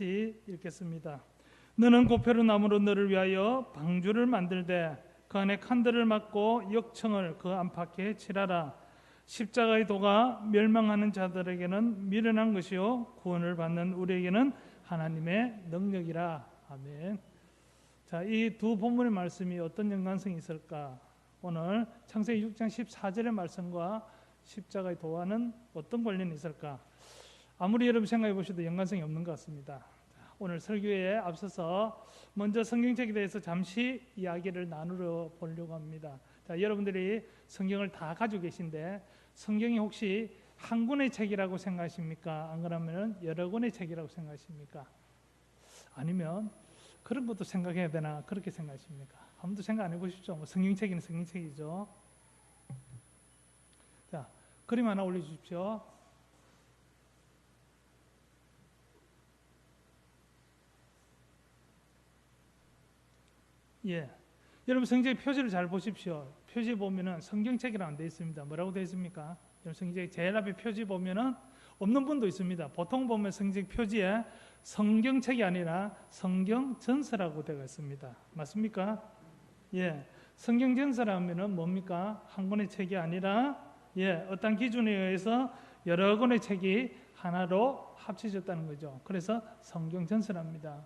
읽겠습니다. 너는 고페르 나무로 너를 위하여 방주를 만들되 그 안에 칸들을 막고 역청을 그 안팎에 칠하라. 십자가의 도가 멸망하는 자들에게는 미련한 것이요 구원을 받는 우리에게는 하나님의 능력이라. 아멘. 자, 이 두 본문의 말씀이 어떤 연관성이 있을까? 오늘 창세기 6장 14절의 말씀과 십자가의 도와는 어떤 관련이 있을까? 아무리 여러분 생각해 보셔도 연관성이 없는 것 같습니다. 오늘 설교에 앞서서 먼저 성경책에 대해서 잠시 이야기를 나누려 보려고 합니다. 자, 여러분들이 성경을 다 가지고 계신데 성경이 혹시 한 권의 책이라고 생각하십니까? 안 그러면 여러 권의 책이라고 생각하십니까? 아니면 그런 것도 생각해야 되나 그렇게 생각하십니까? 아무도 생각 안 해보십시오. 뭐 성경책이는 성경책이죠. 자, 그림 하나 올려주십시오. 예, 여러분 성경 표지를 잘 보십시오. 표지 보면은 성경책이라고 되어 있습니다. 뭐라고 되어 있습니까? 여러분 성경 제일 앞에 표지 보면은 없는 분도 있습니다. 보통 보면 성경 표지에 성경책이 아니라 성경전서라고 되어 있습니다. 맞습니까? 예, 성경전서라면은 뭡니까? 한 권의 책이 아니라 어떤 기준에 의해서 여러 권의 책이 하나로 합쳐졌다는 거죠. 그래서 성경전서랍니다.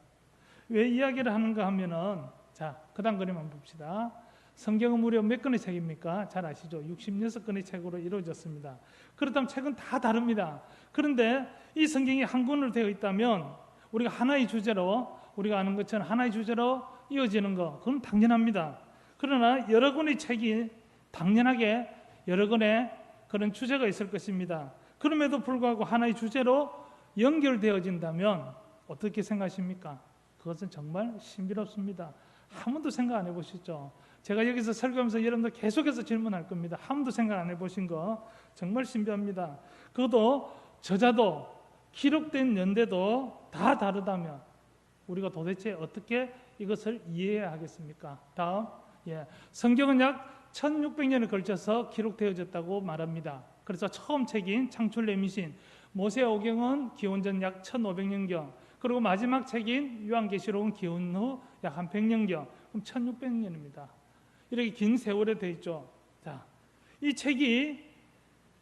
왜 이야기를 하는가 하면은 자, 그 다음 그림 한번 봅시다. 성경은 무려 몇 권의 책입니까? 잘 아시죠? 66권의 책으로 이루어졌습니다. 그렇다면 책은 다 다릅니다. 그런데 이 성경이 한 권으로 되어 있다면 우리가 하나의 주제로, 우리가 아는 것처럼 하나의 주제로 이어지는 거, 그건 당연합니다. 그러나 여러 권의 책이 당연하게 여러 권의 그런 주제가 있을 것입니다. 그럼에도 불구하고 하나의 주제로 연결되어진다면 어떻게 생각하십니까? 그것은 정말 신비롭습니다. 한 번도 생각 안 해보시죠? 제가 여기서 설교하면서 여러분들 계속해서 질문할 겁니다. 한 번도 생각 안 해보신 거 정말 신비합니다. 그것도 저자도 기록된 연대도 다 다르다면 우리가 도대체 어떻게 이것을 이해해야 하겠습니까? 다음, 성경은 약 1600년에 걸쳐서 기록되어졌다고 말합니다. 그래서 처음 책인 창출레미신, 모세오경은 기원전 약 1500년경, 그리고 마지막 책인 요한계시록은 기원 후 약 한 100년경, 그럼 1600년입니다. 이렇게 긴 세월에 되어 있죠. 자, 이 책이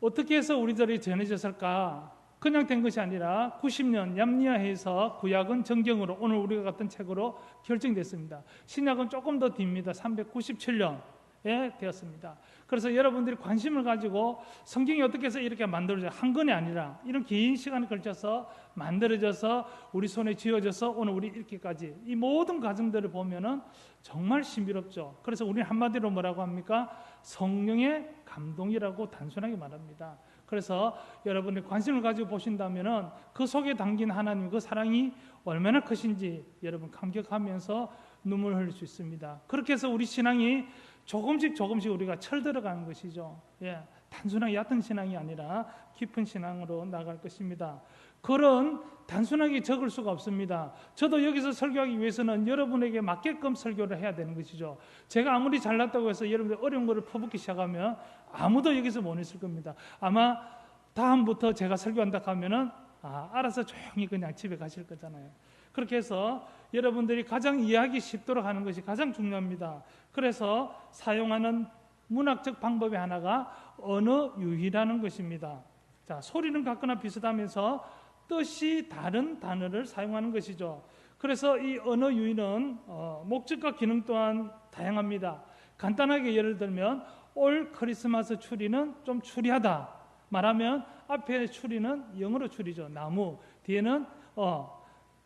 어떻게 해서 우리들이 전해졌을까? 그냥 된 것이 아니라 90년 얌리아해에서 구약은 정경으로, 오늘 우리가 같은 책으로 결정됐습니다. 신약은 조금 더 뒤입니다. 397년에 되었습니다. 그래서 여러분들이 관심을 가지고 성경이 어떻게 해서 이렇게 만들어져요? 한 권이 아니라 이런 긴 시간에 걸쳐서 만들어져서 우리 손에 쥐어져서 오늘 우리 읽기까지 이 모든 과정들을 보면은 정말 신비롭죠. 그래서 우리는 한마디로 뭐라고 합니까? 성령의 감동이라고 단순하게 말합니다. 그래서 여러분이 관심을 가지고 보신다면은 그 속에 담긴 하나님 그 사랑이 얼마나 크신지 여러분 감격하면서 눈물 흘릴 수 있습니다. 그렇게 해서 우리 신앙이 조금씩 우리가 철들어가는 것이죠. 단순하게 얕은 신앙이 아니라 깊은 신앙으로 나갈 것입니다. 그런 단순하게 적을 수가 없습니다. 저도 여기서 설교하기 위해서는 여러분에게 맞게끔 설교를 해야 되는 것이죠. 제가 아무리 잘났다고 해서 여러분들 어려운 것을 퍼붓기 시작하면 아무도 여기서 못 있을 겁니다. 아마 다음부터 제가 설교한다 하면은 알아서 조용히 그냥 집에 가실 거잖아요. 그렇게 해서 여러분들이 가장 이해하기 쉽도록 하는 것이 가장 중요합니다. 그래서 사용하는 문학적 방법의 하나가 언어유희라는 것입니다. 자, 소리는 같거나 비슷하면서 뜻이 다른 단어를 사용하는 것이죠. 그래서 이 언어유희는 목적과 기능 또한 다양합니다. 간단하게 예를 들면 올 크리스마스 추리는 좀 추리하다 말하면 앞에 추리는 영어로 추리죠. 나무, 뒤에는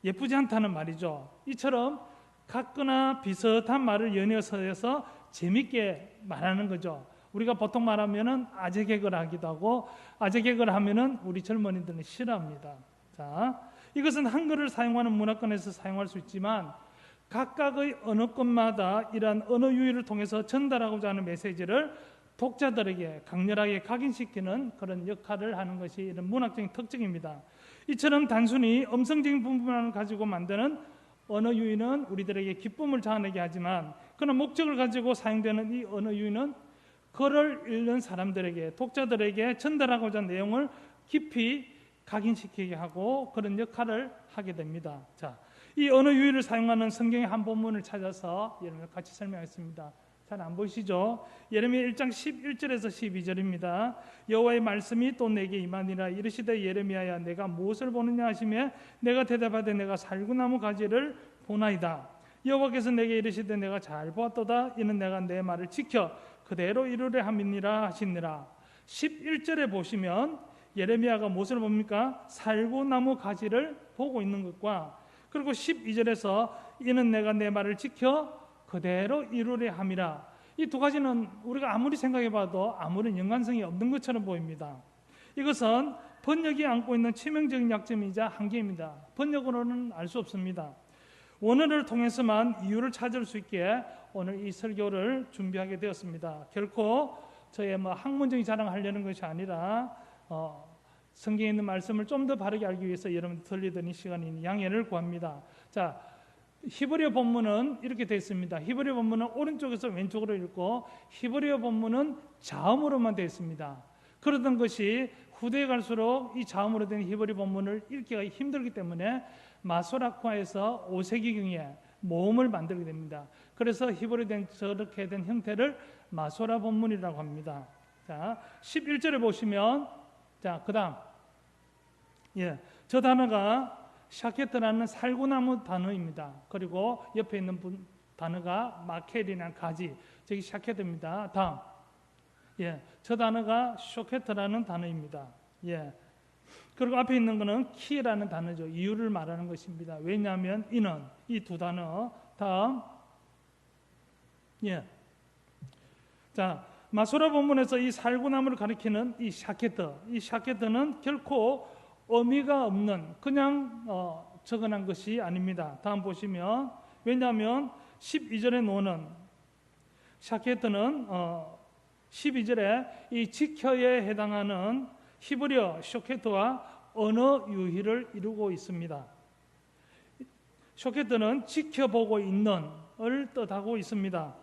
예쁘지 않다는 말이죠. 이처럼 같거나 비슷한 말을 연이어서 해서 재밌게 말하는 거죠. 우리가 보통 말하면은 아재 개그를 하기도 하고 아재 개그를 하면은 우리 젊은이들은 싫어합니다. 자, 이것은 한글을 사용하는 문화권에서 사용할 수 있지만 각각의 언어권마다 이러한 언어 유희를 통해서 전달하고자 하는 메시지를 독자들에게 강렬하게 각인시키는 그런 역할을 하는 것이 이런 문학적인 특징입니다. 이처럼 단순히 음성적인 부분만 가지고 만드는 언어 유희는 우리들에게 기쁨을 자아내게 하지만 그런 목적을 가지고 사용되는 이 언어 유희는 글을 읽는 사람들에게 독자들에게 전달하고자 하는 내용을 깊이 각인시키게 하고 그런 역할을 하게 됩니다. 자, 이 언어 유희를 사용하는 성경의 한 본문을 찾아서 여러분 같이 설명하겠습니다. 잘 안 보이시죠? 예레미야 1장 11절에서 12절입니다. 여호와의 말씀이 또 내게 임하니라. 이르시되 예레미야야 내가 무엇을 보느냐 하시며 내가 대답하되 내가 살구나무 가지를 보나이다. 여호와께서 내게 이르시되 내가 잘 보았도다. 이는 내가 내 말을 지켜 그대로 이루려 함이니라 하시니라. 11절에 보시면 예레미야가 무엇을 봅니까? 살구나무 가지를 보고 있는 것과, 그리고 12절에서 이는 내가 내 말을 지켜 그대로 이루려 함이라. 이 두 가지는 우리가 아무리 생각해봐도 아무런 연관성이 없는 것처럼 보입니다. 이것은 번역이 안고 있는 치명적인 약점이자 한계입니다. 번역으로는 알 수 없습니다. 원어를 통해서만 이유를 찾을 수 있게 오늘 이 설교를 준비하게 되었습니다. 결코 저의 학문적인 자랑하려는 것이 아니라 성경에 있는 말씀을 좀 더 바르게 알기 위해서 여러분 들리더니 시간이니 양해를 구합니다. 자, 히브리어 본문은 이렇게 되어 있습니다. 히브리어 본문은 오른쪽에서 왼쪽으로 읽고 히브리어 본문은 자음으로만 되어 있습니다. 그러던 것이 후대에 갈수록 이 자음으로 된 히브리 본문을 읽기가 힘들기 때문에 마소라쿠아에서 5세기경에 모음을 만들게 됩니다. 그래서 히브리 된 저렇게 된 형태를 마소라 본문이라고 합니다. 자, 11절에 보시면, 자, 그 다음, 저 단어가 샤케트라는 살구나무 단어입니다. 그리고 옆에 있는 단어가 마켈이라는 가지, 저기 샤케트입니다. 다음, 저 단어가 쇼케트라는 단어입니다. 그리고 앞에 있는 것은 키라는 단어죠. 이유를 말하는 것입니다. 왜냐하면 이는, 이 두 단어. 다음, 자, 마소라 본문에서 이 살구나무를 가리키는 이 샤케트는 결코 의미가 없는 그냥 적어난 것이 아닙니다. 다음 보시면, 왜냐하면 12절에 놓는 샤케트는 12절에 이 지켜에 해당하는 히브리어 쇼케트와 언어 유희를 이루고 있습니다. 쇼케트는 지켜보고 있는을 뜻하고 있습니다.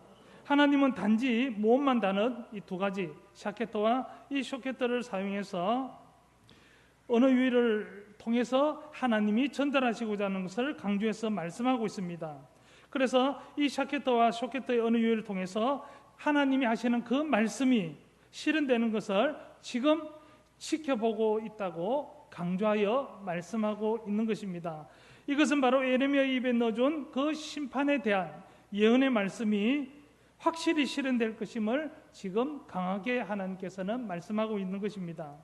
하나님은 단지 모음만 다는 이 두 가지 샤케트와 이 쇼케트를 사용해서 언어 유희를 통해서 하나님이 전달하시고자 하는 것을 강조해서 말씀하고 있습니다. 그래서 이 샤케트와 쇼케트의 언어 유희를 통해서 하나님이 하시는 그 말씀이 실현되는 것을 지금 지켜보고 있다고 강조하여 말씀하고 있는 것입니다. 이것은 바로 예레미야 입에 넣어준 그 심판에 대한 예언의 말씀이 확실히 실현될 것임을 지금 강하게 하나님께서는 말씀하고 있는 것입니다.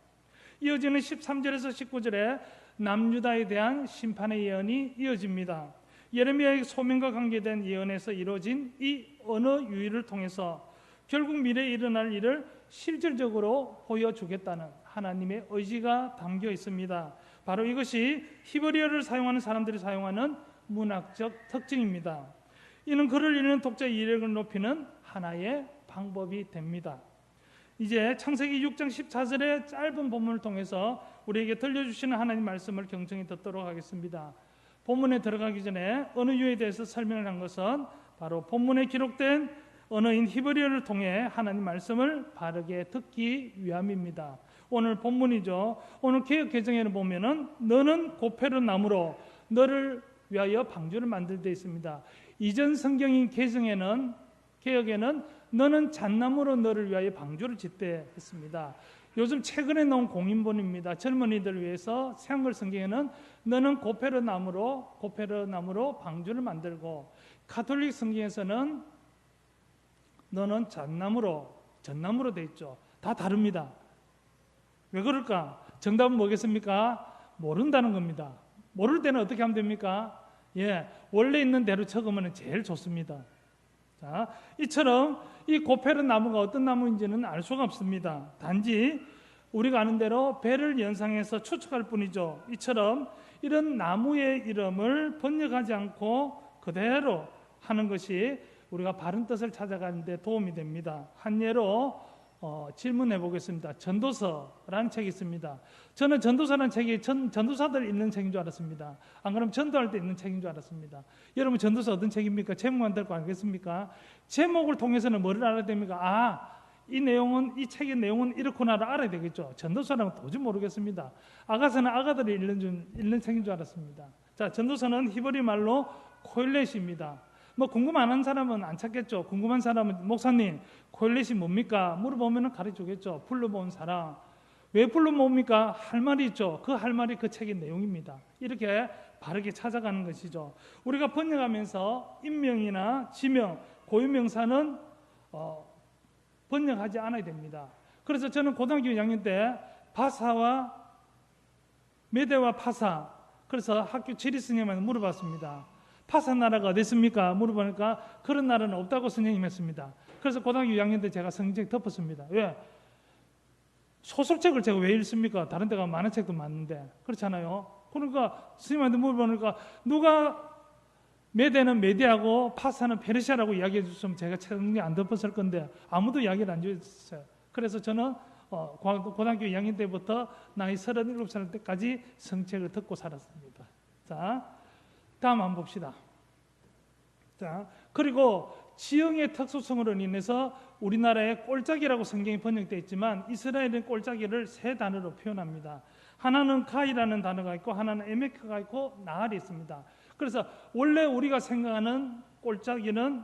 이어지는 13절에서 19절에 남유다에 대한 심판의 예언이 이어집니다. 예레미야의 소명과 관계된 예언에서 이루어진 이 언어 유희를 통해서 결국 미래에 일어날 일을 실질적으로 보여주겠다는 하나님의 의지가 담겨 있습니다. 바로 이것이 히브리어를 사용하는 사람들이 사용하는 문학적 특징입니다. 이는 글을 읽는 독자의 이해력을 높이는 하나의 방법이 됩니다. 이제 창세기 6장 14절의 짧은 본문을 통해서 우리에게 들려주시는 하나님 말씀을 경청히 듣도록 하겠습니다. 본문에 들어가기 전에 언어 유희에 대해서 설명을 한 것은 바로 본문에 기록된 언어인 히브리어를 통해 하나님 말씀을 바르게 듣기 위함입니다. 오늘 본문이죠. 오늘 개역 개정에는 보면은 너는 고페르 나무로 너를 위하여 방주를 만들 데 있습니다. 이전 성경인 개역에는 너는 잣나무로 너를 위하여 방주를 짓되 했습니다. 요즘 최근에 나온 공인본입니다. 젊은이들을 위해서 새한글 성경에는 너는 고페르 나무로 방주를 만들고, 가톨릭 성경에서는 너는 전나무로 돼 있죠. 다 다릅니다. 왜 그럴까? 정답은 뭐겠습니까? 모른다는 겁니다. 모를 때는 어떻게 하면 됩니까? 원래 있는 대로 적으면 제일 좋습니다. 자, 이처럼 이 고페르 나무가 어떤 나무인지는 알 수가 없습니다. 단지 우리가 아는 대로 배를 연상해서 추측할 뿐이죠. 이처럼 이런 나무의 이름을 번역하지 않고 그대로 하는 것이 우리가 바른 뜻을 찾아가는 데 도움이 됩니다. 한 예로 질문해 보겠습니다. 전도서라는 책이 있습니다. 저는 전도서라는 책이 전도사들 읽는 책인 줄 알았습니다. 안 그러면 전도할 때 읽는 책인 줄 알았습니다. 여러분, 전도서 어떤 책입니까? 제목만 듣고 알겠습니까? 제목을 통해서는 뭐를 알아야 됩니까? 이 책의 내용은 이렇구나를 알아야 되겠죠. 전도서는 도저히 모르겠습니다. 아가서는 아가들이 읽는 책인 줄 알았습니다. 자, 전도서는 히브리 말로 코헬렛입니다. 뭐 궁금한 사람은 안 찾겠죠. 궁금한 사람은 목사님 코헬렛이 뭡니까? 물어보면 가르쳐주겠죠. 불러본 사람. 왜 불러봅니까? 할 말이 있죠. 그 할 말이 그 책의 내용입니다. 이렇게 바르게 찾아가는 것이죠. 우리가 번역하면서 인명이나 지명, 고유명사는 번역하지 않아야 됩니다. 그래서 저는 고등학교 2학년 때 바사와 메대와 파사, 그래서 학교 지리 선생님한테 물어봤습니다. 파사 나라가 어디 있습니까? 물어보니까 그런 나라는 없다고 선생님이 했습니다. 그래서 고등학교 2학년 때 제가 성경 덮었습니다. 왜? 소설책을 제가 왜 읽습니까? 다른 데가 많은 책도 많은데. 그렇잖아요. 그러니까 선생님한테 물어보니까 누가 메대는 메디하고 파사는 페르시아라고 이야기해 줬으면 제가 성경 안 덮었을 건데 아무도 이야기를 안 해줬어요. 그래서 저는 고등학교 2학년 때부터 나이 37살 때까지 성책을 듣고 살았습니다. 자, 다음 한번 봅시다. 자, 그리고 지형의 특수성으로 인해서 우리나라에 꼴짝이라고 성경이 번역되어 있지만 이스라엘은 꼴짝이를 세 단어로 표현합니다. 하나는 가이라는 단어가 있고 하나는 에메크가 있고 나할이 있습니다. 그래서 원래 우리가 생각하는 꼴짝이는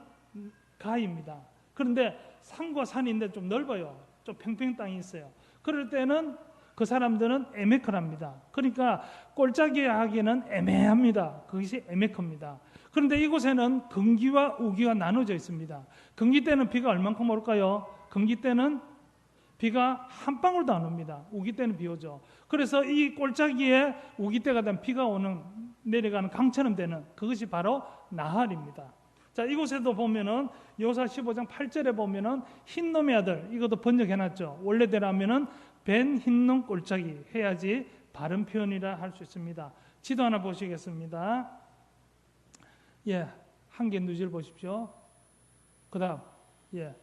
가이입니다. 그런데 산과 산인데 좀 넓어요. 좀 평평 땅이 있어요. 그럴 때는 그 사람들은 에메크랍니다. 그러니까 꼴짝이 하기에는 애매합니다. 그것이 에메크입니다. 그런데 이곳에는 건기와 우기가 나눠져 있습니다. 건기 때는 비가 얼만큼 올까요? 건기 때는 비가 한 방울도 안 옵니다. 우기 때는 비 오죠. 그래서 이 꼴짝이에 우기 때가 되면 비가 내려가는 강처럼 되는 그것이 바로 나할입니다. 자, 이곳에도 보면은 여호수아 15장 8절에 보면은 흰놈의 아들, 이것도 번역해놨죠. 원래대로 하면은 벤 흰놈 꼴짝이 해야지 바른 표현이라 할 수 있습니다. 지도 하나 보시겠습니다. 예, 한 개 누질 보십시오. 그 다음, 예.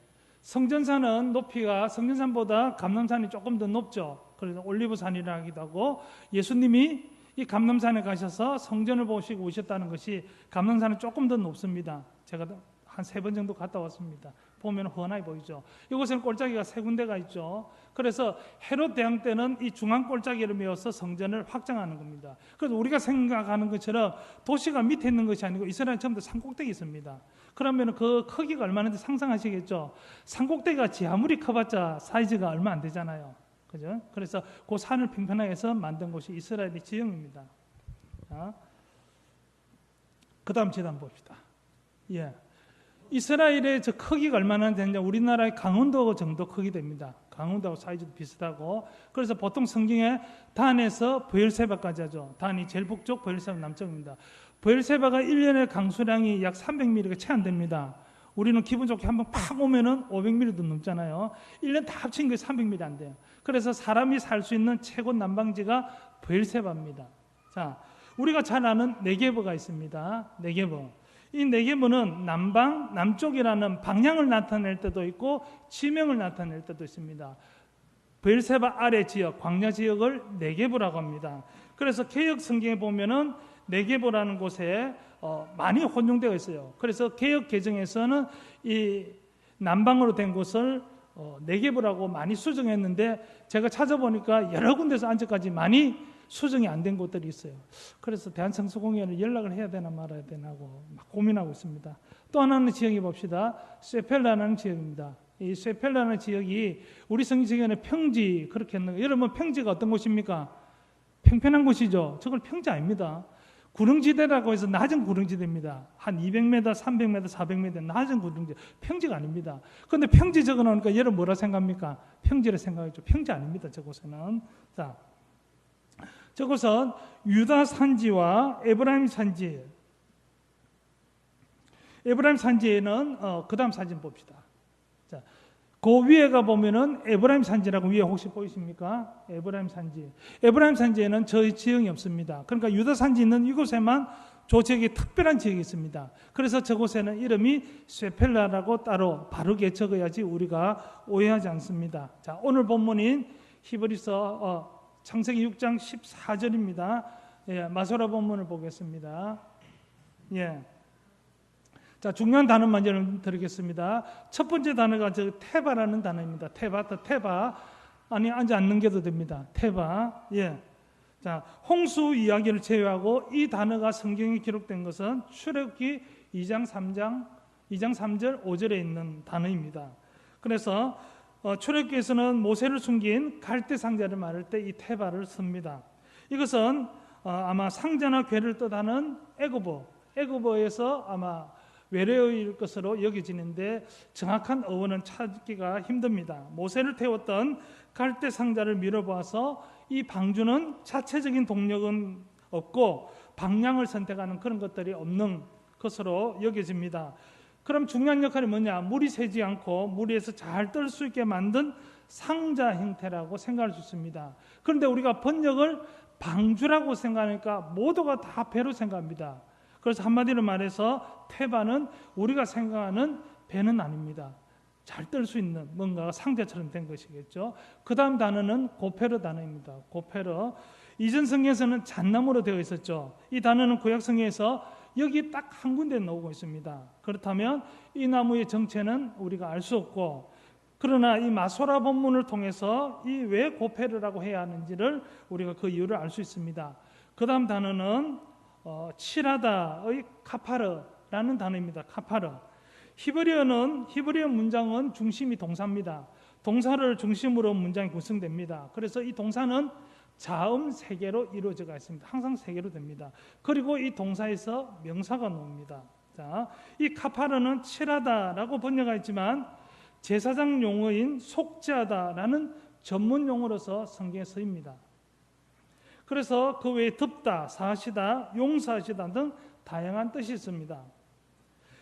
성전산은 높이가 성전산보다 감람산이 조금 더 높죠. 그래서 올리브산이라 하기도 하고 예수님이 이 감람산에 가셔서 성전을 보시고 오셨다는 것이 감람산은 조금 더 높습니다. 제가 한 3번 정도 갔다 왔습니다. 보면 훤하게 보이죠. 이곳에는 꼴짝이가 3군데가 있죠. 그래서 헤롯 대왕 때는 이 중앙 꼴짝이를 메워서 성전을 확장하는 겁니다. 그래서 우리가 생각하는 것처럼 도시가 밑에 있는 것이 아니고 이스라엘 전부 다 산꼭대기 있습니다. 그러면 그 크기가 얼마인지 상상하시겠죠. 산꼭대기가 아무리 커봤자 사이즈가 얼마 안 되잖아요. 그죠? 그래서 그 산을 평평하게 해서 만든 곳이 이스라엘의 지형입니다. 그 다음 지도 한번 봅시다. 예. 이스라엘의 저 크기가 얼마나 되느냐, 우리나라의 강원도 정도 크기 됩니다. 강원도하고 사이즈도 비슷하고, 그래서 보통 성경에 단에서 브엘세바까지 하죠. 단이 제일 북쪽, 브엘세바 남쪽입니다. 브엘세바가 1년의 강수량이 약 300mm가 채 안 됩니다. 우리는 기분 좋게 한번 팍 오면은 500mm도 넘잖아요. 1년 다 합친 게 300mm 안 돼요. 그래서 사람이 살 수 있는 최고 난방지가 브엘세바입니다. 자, 우리가 잘 아는 네게브가 있습니다. 네게브. 이 네게브는 남쪽이라는 방향을 나타낼 때도 있고 지명을 나타낼 때도 있습니다. 브엘세바 아래 지역, 광야 지역을 네게브라고 합니다. 그래서 개역 성경에 보면은 네게브라는 곳에 많이 혼용되어 있어요. 그래서 개역 개정에서는 이 남방으로 된 곳을 네게브라고 많이 수정했는데 제가 찾아보니까 여러 군데서 아직까지 많이 수정이 안 된 곳들이 있어요. 그래서 대한성서공회를 연락을 해야 되나 말아야 되나 하고 막 고민하고 있습니다. 또 하나는 지역이 봅시다. 쇠펠라는 지역입니다. 이 쇠펠라는 지역이 우리 성경에는 평지 그렇게 했는 거예요. 여러분 평지가 어떤 곳입니까? 평평한 곳이죠. 저걸 평지 아닙니다. 구릉지대라고 해서 낮은 구릉지대입니다. 한 200m, 300m, 400m 낮은 구릉지대. 평지가 아닙니다. 그런데 평지 적어놓으니까 여러분 뭐라 생각합니까? 평지라 생각하죠. 평지 아닙니다. 저곳에는. 자, 저곳은 유다 산지와 에브라임 산지. 에브라임 산지에는 그 다음 사진 봅시다. 자, 그 위에가 보면은 에브라임 산지라고 위에 혹시 보이십니까? 에브라임 산지. 에브라임 산지에는 저희 지형이 없습니다. 그러니까 유다 산지 있는 이곳에만 저 지역에 특별한 지역이 있습니다. 그래서 저곳에는 이름이 쇠펠라라고 따로 바르게 적어야지 우리가 오해하지 않습니다. 자, 오늘 본문인 히브리서 창세기 6장 14절입니다. 예, 마소라 본문을 보겠습니다. 예. 자, 중요한 단어만 여러분 드리겠습니다. 첫 번째 단어가 테바라는 단어입니다. 테바. 아니, 앉아 안 넘겨도 됩니다. 테바. 예. 자, 홍수 이야기를 제외하고 이 단어가 성경에 기록된 것은 출애굽기 2장 3절 5절에 있는 단어입니다. 그래서 출애굽기에서는 모세를 숨긴 갈대 상자를 말할 때 이 테바를 씁니다. 이것은 아마 상자나 궤를 뜻하는 애굽어에서 아마 외래어일 것으로 여겨지는데 정확한 어원은 찾기가 힘듭니다. 모세를 태웠던 갈대 상자를 미뤄보아서 이 방주는 자체적인 동력은 없고 방향을 선택하는 그런 것들이 없는 것으로 여겨집니다. 그럼 중요한 역할이 뭐냐? 물이 새지 않고 물 위에서 잘 뜰 수 있게 만든 상자 형태라고 생각할 수 있습니다. 그런데 우리가 번역을 방주라고 생각하니까 모두가 다 배로 생각합니다. 그래서 한마디로 말해서 테바는 우리가 생각하는 배는 아닙니다. 잘 뜰 수 있는 뭔가 상자처럼 된 것이겠죠. 그 다음 단어는 고페르 단어입니다. 고페르. 이전 성경에서는 잣나무로 되어 있었죠. 이 단어는 구약 성경에서 여기 딱 한 군데 나오고 있습니다. 그렇다면 이 나무의 정체는 우리가 알 수 없고, 그러나 이 마소라 본문을 통해서 이 왜 고페르라고 해야 하는지를 우리가 그 이유를 알 수 있습니다. 그 다음 단어는 칠하다의 카파르라는 단어입니다. 카파르. 히브리어 문장은 중심이 동사입니다. 동사를 중심으로 문장이 구성됩니다. 그래서 이 동사는 자음 3개로 이루어져 있습니다. 항상 3개로 됩니다. 그리고 이 동사에서 명사가 나옵니다. 자, 이 카파르는 칠하다라고 번역하지만 제사장 용어인 속죄하다라는 전문 용어로서 성경에 쓰입니다. 그래서 그 외에 덮다, 사하시다, 용서하시다 등 다양한 뜻이 있습니다.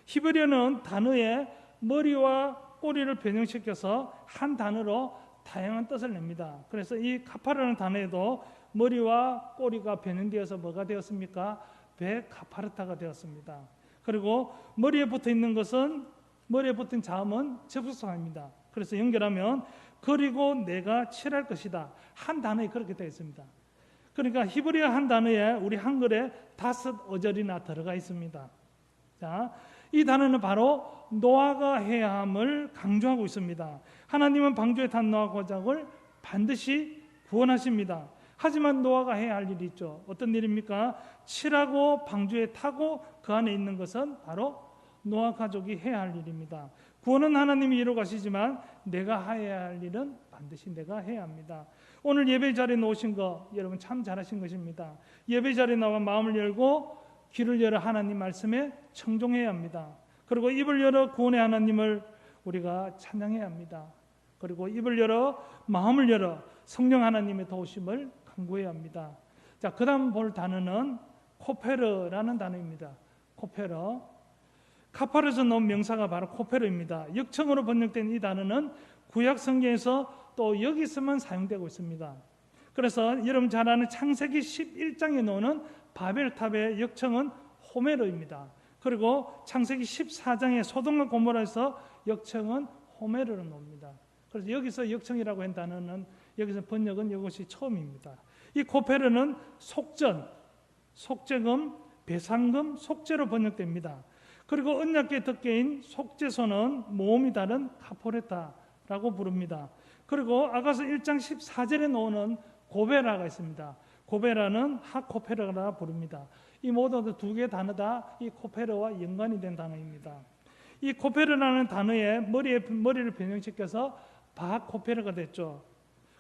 히브리어는 단어에 머리와 꼬리를 변형시켜서 한 단어로 다양한 뜻을 냅니다. 그래서 이 카파르라는 단어에도 머리와 꼬리가 변형되어서 뭐가 되었습니까? 베카파르타가 되었습니다. 그리고 머리에 붙어있는 자음은 접속사입니다. 그래서 연결하면 그리고 내가 칠할 것이다. 한 단어에 그렇게 되어 있습니다. 그러니까 히브리어 한 단어에 우리 한글에 5어절이나 들어가 있습니다. 자, 이 단어는 바로 노아가 해야 함을 강조하고 있습니다. 하나님은 방주에 탄 노아 가족을 반드시 구원하십니다. 하지만 노아가 해야 할 일이 있죠. 어떤 일입니까? 칠하고 방주에 타고 그 안에 있는 것은 바로 노아 가족이 해야 할 일입니다. 구원은 하나님이 이루어 가시지만 내가 해야 할 일은 반드시 내가 해야 합니다. 오늘 예배 자리에 놓으신 거 여러분 참 잘하신 것입니다. 예배 자리에 나와 마음을 열고 귀를 열어 하나님 말씀에 청종해야 합니다. 그리고 입을 열어 구원의 하나님을 우리가 찬양해야 합니다. 그리고 입을 열어 마음을 열어 성령 하나님의 도우심을 간구해야 합니다. 자, 그 다음 볼 단어는 코페르라는 단어입니다. 코페르. 카파르에서 나온 명사가 바로 코페르입니다. 역청으로 번역된 이 단어는 구약 성경에서 또 여기서만 사용되고 있습니다. 그래서 여러분 잘 아는 창세기 11장에 나오는 바벨탑의 역청은 호메르입니다. 그리고 창세기 14장의 소돔과 고모라에서 역청은 호메르로 나옵니다. 그래서 여기서 역청이라고 한 단어는 여기서 번역은 이것이 처음입니다. 이 코페르는 속전, 속죄금, 배상금, 속죄로 번역됩니다. 그리고 언약궤 덮개인 속죄소는 모음이 다른 카포레타라고 부릅니다. 그리고 아가서 1장 14절에 나오는 고베라가 있습니다. 고베라는 하코페르라 부릅니다. 이 모두 2개의 단어 다 이 코페르와 연관이 된 단어입니다. 이 코페르라는 단어에 머리를 변형시켜서 바코페르가 됐죠.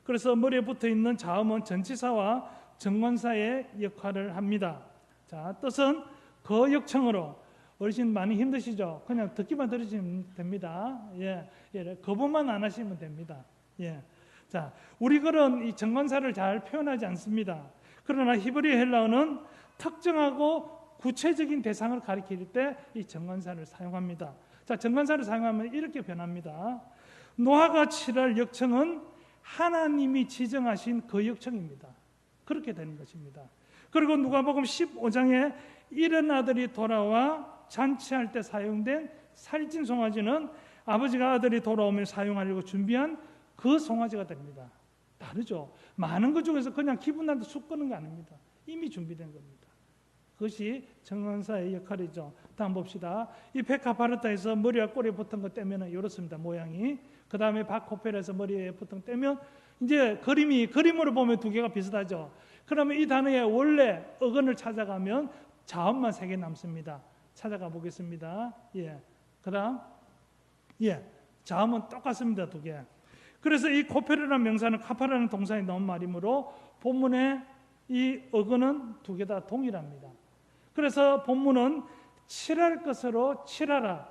그래서 머리에 붙어있는 자음은 전치사와 정관사의 역할을 합니다. 자, 뜻은 거역청으로. 어르신 많이 힘드시죠? 그냥 듣기만 들으시면 됩니다. 예, 거부만 안 하시면 됩니다. 예. 자, 우리 글은 이 정관사를 잘 표현하지 않습니다. 그러나 히브리 헬라어는 특정하고 구체적인 대상을 가리킬 때 이 정관사를 사용합니다. 자, 정관사를 사용하면 이렇게 변합니다. 노아가 칠할 역청은 하나님이 지정하신 그 역청입니다. 그렇게 되는 것입니다. 그리고 누가복음 15장에 이른 아들이 돌아와 잔치할 때 사용된 살찐 송아지는 아버지가 아들이 돌아오면 사용하려고 준비한 그 송아지가 됩니다. 다르죠. 많은 것 중에서 그냥 기분 날 때 쑥 끄는 게 아닙니다. 이미 준비된 겁니다. 그것이 정강사의 역할이죠. 다음 봅시다. 이 페카파르타에서 머리와 꼬리에 붙은 것 떼면 이렇습니다. 모양이. 그 다음에 바코펠에서 머리에 붙은 거 떼면 이제 그림으로 보면 두 개가 비슷하죠. 그러면 이 단어의 원래 어근을 찾아가면 자음만 3개 남습니다. 찾아가 보겠습니다. 그 다음 자음은 똑같습니다. 2개. 그래서 이 코페르라는 명사는 카파라는 동사에 넣은 말이므로 본문의 이 어근은 2개 다 동일합니다. 그래서 본문은 칠할 것으로 칠하라,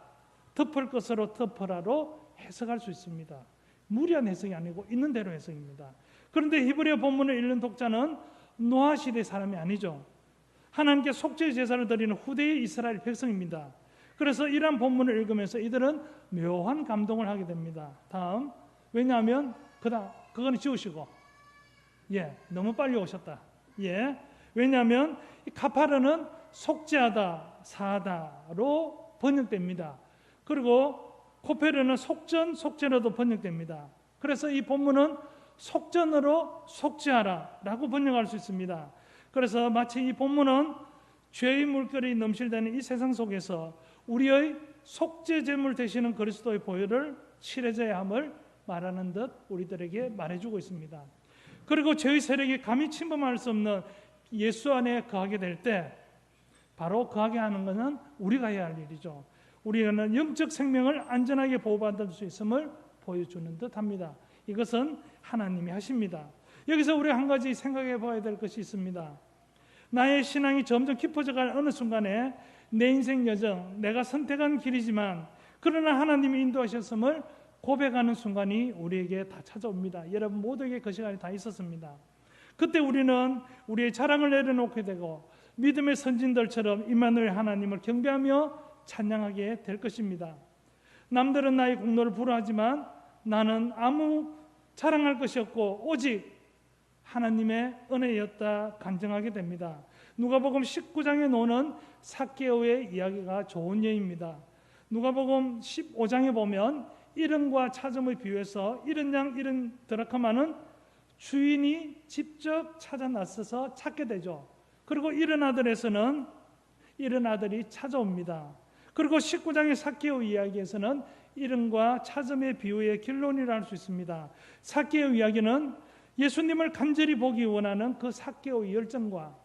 덮을 것으로 덮으라로 해석할 수 있습니다. 무리한 해석이 아니고 있는 대로 해석입니다. 그런데 히브리어 본문을 읽는 독자는 노아 시대 사람이 아니죠. 하나님께 속죄 제사를 드리는 후대의 이스라엘 백성입니다. 그래서 이러한 본문을 읽으면서 이들은 묘한 감동을 하게 됩니다. 다음, 왜냐하면 그거는 지우시고 너무 빨리 오셨다. 왜냐하면 이 카파르는 속죄하다, 사하다로 번역됩니다. 그리고 코페르는 속전, 속죄로도 번역됩니다. 그래서 이 본문은 속전으로 속죄하라 라고 번역할 수 있습니다. 그래서 마치 이 본문은 죄의 물결이 넘실대는 이 세상 속에서 우리의 속죄 제물 되시는 그리스도의 보혈을 칠해져야 함을 말하는 듯 우리들에게 말해주고 있습니다. 그리고 죄의 세력이 감히 침범할 수 없는 예수 안에 거하게 될 때 바로 거하게 하는 것은 우리가 해야 할 일이죠. 우리는 영적 생명을 안전하게 보호받을 수 있음을 보여주는 듯합니다. 이것은 하나님이 하십니다. 여기서 우리 한 가지 생각해 봐야 될 것이 있습니다. 나의 신앙이 점점 깊어져갈 어느 순간에 내 인생 여정, 내가 선택한 길이지만 그러나 하나님이 인도하셨음을 고백하는 순간이 우리에게 다 찾아옵니다. 여러분 모두에게 그 시간이 다 있었습니다. 그때 우리는 우리의 자랑을 내려놓게 되고 믿음의 선진들처럼 임마누엘 하나님을 경배하며 찬양하게 될 것입니다. 남들은 나의 공로를 부러워하지만 나는 아무 자랑할 것이 없고 오직 하나님의 은혜였다 간증하게 됩니다. 누가복음 19장에 나오는 삭개오의 이야기가 좋은 예입니다. 누가복음 15장에 보면 일흔과 차점을 비유해서 70양 70드라크마는 주인이 직접 찾아 나서서 찾게 되죠. 그리고 70아들에서는 70아들이 찾아옵니다. 그리고 19장의 삭개오 이야기에서는 70과 차점의 비유의 결론이라 할 수 있습니다. 삭개오 이야기는 예수님을 간절히 보기 원하는 그 삭개오의 열정과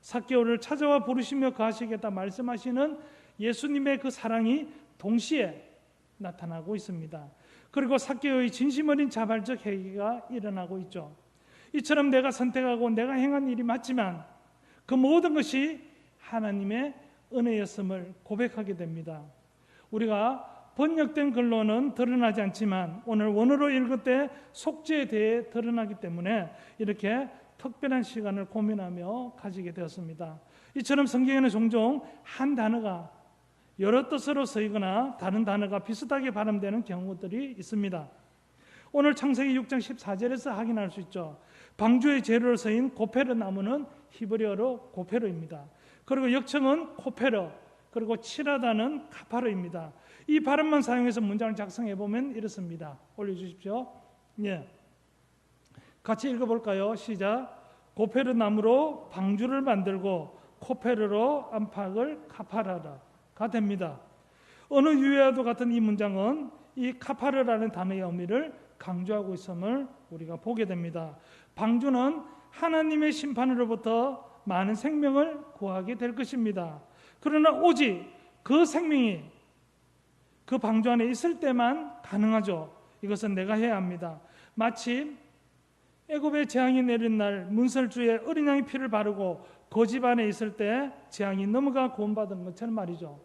삭개오를 찾아와 부르시며 거하시겠다 말씀하시는 예수님의 그 사랑이 동시에 나타나고 있습니다. 그리고 삭개오의 진심 어린 자발적 회개가 일어나고 있죠. 이처럼 내가 선택하고 내가 행한 일이 맞지만 그 모든 것이 하나님의 은혜였음을 고백하게 됩니다. 우리가 번역된 글로는 드러나지 않지만 오늘 원어로 읽을 때 속죄에 대해 드러나기 때문에 이렇게 특별한 시간을 고민하며 가지게 되었습니다. 이처럼 성경에는 종종 한 단어가 여러 뜻으로 쓰이거나 다른 단어가 비슷하게 발음되는 경우들이 있습니다. 오늘 창세기 6장 14절에서 확인할 수 있죠. 방주의 재료로 쓰인 고페르 나무는 히브리어로 고페르입니다. 그리고 역청은 코페르, 그리고 칠하다는 카파르입니다. 이 발음만 사용해서 문장을 작성해 보면 이렇습니다. 올려주십시오. 같이 읽어볼까요? 시작. 고페르 나무로 방주를 만들고 코페르로 안팎을 카파르라가 됩니다. 어느 유해와도 같은 이 문장은 이 카파르라는 단어의 의미를 강조하고 있음을 우리가 보게 됩니다. 방주는 하나님의 심판으로부터 많은 생명을 구하게 될 것입니다. 그러나 오직 그 생명이 그 방주 안에 있을 때만 가능하죠. 이것은 내가 해야 합니다. 마치 애굽의 재앙이 내린 날 문설주에 어린 양의 피를 바르고 그 집 안에 있을 때 재앙이 넘어가 구원받은 것처럼 말이죠.